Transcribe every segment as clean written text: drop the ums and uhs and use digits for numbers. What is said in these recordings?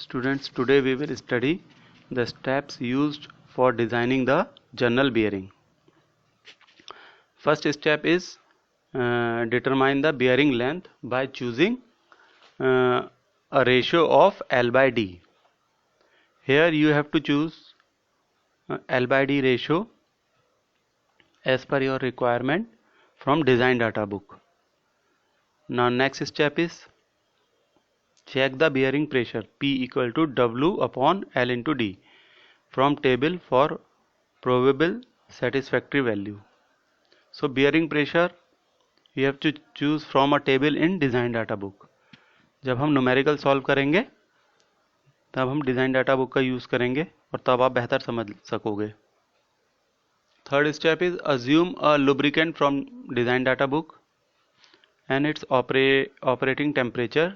Students, today we will study the steps used for designing the journal bearing. First step is determine the bearing length by choosing a ratio of L by D. Here you have to choose L by D ratio as per your requirement from design data book. Now next step is check the bearing pressure P equal to W upon L into D from table for probable satisfactory value. So bearing pressure you have to choose from a table in design data book. जब हम numerical solve करेंगे तब हम design data book का use करेंगे और तब आप बेहतर समझ सकोगे. Third step is assume a lubricant from design data book and its operating temperature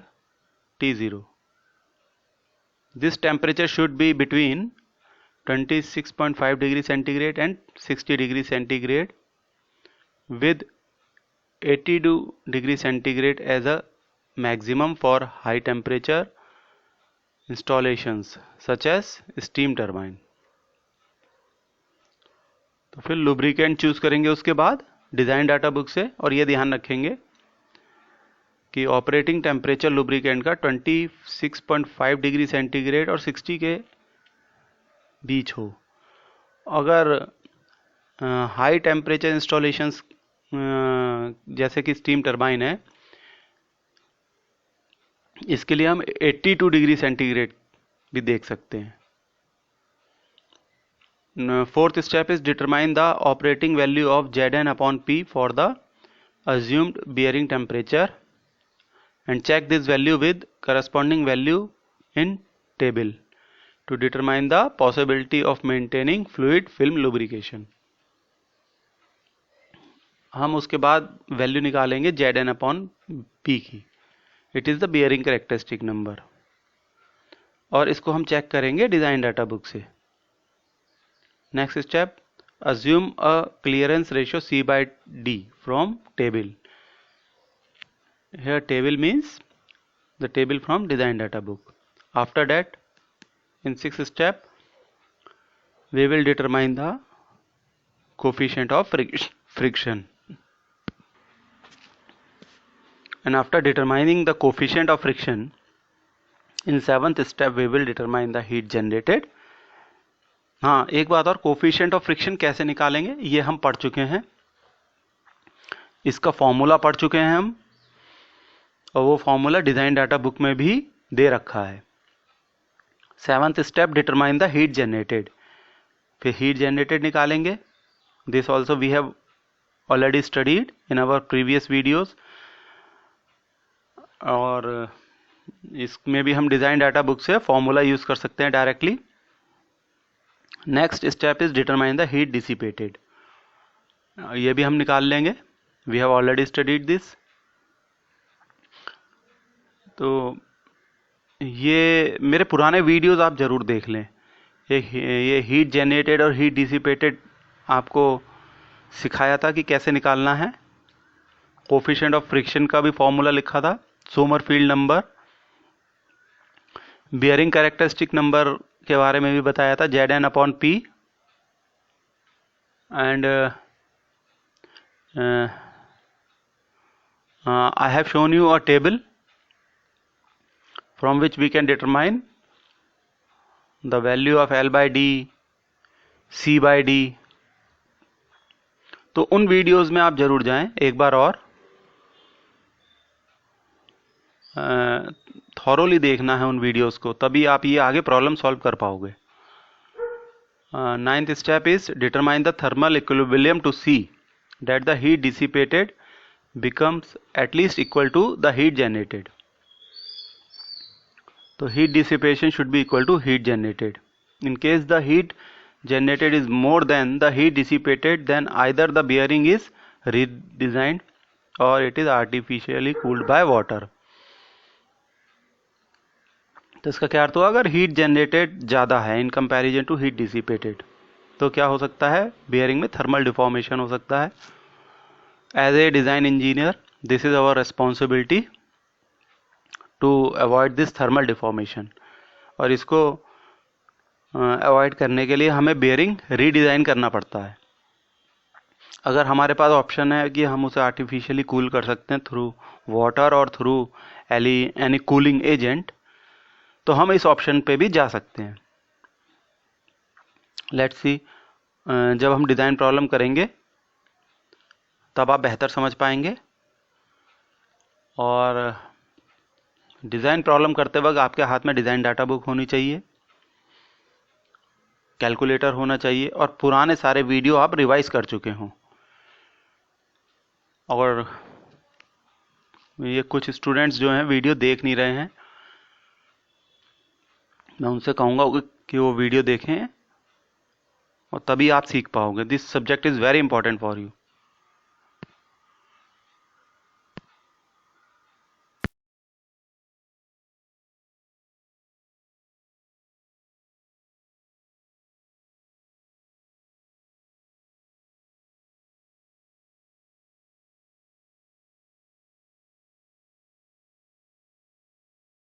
T0. This temperature should be between 26.5 degree centigrade and 60 degree centigrade with 82 degree centigrade as a maximum for high temperature installations such as steam turbine. तो फिर lubricant choose करेंगे उसके बाद design data book से, और ये ध्यान रखेंगे कि ऑपरेटिंग टेम्परेचर लुब्रिकेंट का 26.5 डिग्री सेंटीग्रेड और 60 के बीच हो. अगर हाई टेम्परेचर इंस्टॉलेशंस जैसे कि स्टीम टरबाइन है, इसके लिए हम 82 डिग्री सेंटीग्रेड भी देख सकते हैं. Fourth step is determine the operating value of Zn upon P for the assumed bearing temperature and check this value with corresponding value in table to determine the possibility of maintaining fluid film lubrication. हम उसके बाद value निकालेंगे Zn upon P की. It is the bearing characteristic number, और इसको हम check करेंगे design data book से. Next step, assume a clearance ratio C by D from table. Here table means the table from design data book. After that, in sixth step, we will determine the coefficient of friction. And after determining the coefficient of friction, in seventh step we will determine the heat generated. हाँ, एक बात और, coefficient of friction कैसे निकालेंगे ये हम पढ़ चुके हैं, इसका फॉर्मूला पढ़ चुके हैं हम, और वो फॉर्मूला डिज़ाइन डाटा बुक में भी दे रखा है. Seventh step, determine the heat generated. फिर हीट जनरेटेड निकालेंगे. This also we have already studied in our previous videos, और इसमें भी हम डिज़ाइन डाटा बुक से फॉर्मूला यूज़ कर सकते हैं directly. Next step is determine the heat dissipated. ये भी हम निकाल लेंगे, we have already studied this. तो ये मेरे पुराने वीडियोस आप ज़रूर देख लें. ये हीट जनरेटेड और हीट डिसिपेटेड आपको सिखाया था कि कैसे निकालना है. कोफिशिएंट ऑफ फ्रिक्शन का भी फॉर्मूला लिखा था, Sommerfeld number. Bearing characteristic number के बारे में भी बताया था, Zn upon P. And I have shown you a table from which we can determine the value of L by D, C by D. तो उन वीडियोस में आप जरूर जाएं एक बार और, थॉरोली देखना है उन वीडियोस को, तभी आप ये आगे प्रॉब्लम सॉल्व कर पाओगे. Ninth step is determine the thermal equilibrium to see that the heat dissipated becomes at least equal to the heat generated. तो heat dissipation should be equal to heat generated. In case the heat generated is more than the heat dissipated, then either the bearing is redesigned or it is artificially cooled by water. तो इसका क्या अर्थ हुआ, अगर heat generated ज़्यादा है in comparison to heat dissipated तो क्या हो सकता है, बियरिंग में थर्मल डिफॉर्मेशन हो सकता है. As a design engineer this is our responsibility to avoid this thermal deformation. और इसको अवॉइड करने के लिए हमें बेयरिंग रीडिज़ाइन करना पड़ता है। अगर हमारे पास ऑप्शन है कि हम उसे आर्टिफिशियली कूल कर सकते हैं थ्रू वाटर और थ्रू एनी कूलिंग एजेंट, तो हम इस ऑप्शन पे भी जा सकते हैं। लेट्स सी, जब हम डिज़ाइन प्रॉब्लम करेंगे तब आप बेहतर समझ पाएंगे। और डिज़ाइन प्रॉब्लम करते वक्त आपके हाथ में डिज़ाइन डाटा बुक होनी चाहिए, कैलकुलेटर होना चाहिए और पुराने सारे वीडियो आप रिवाइज कर चुके हों। और ये कुछ स्टूडेंट्स जो हैं वीडियो देख नहीं रहे हैं, मैं उनसे कहूँगा कि वो वीडियो देखें और तभी आप सीख पाओगे। This subject is very important for you.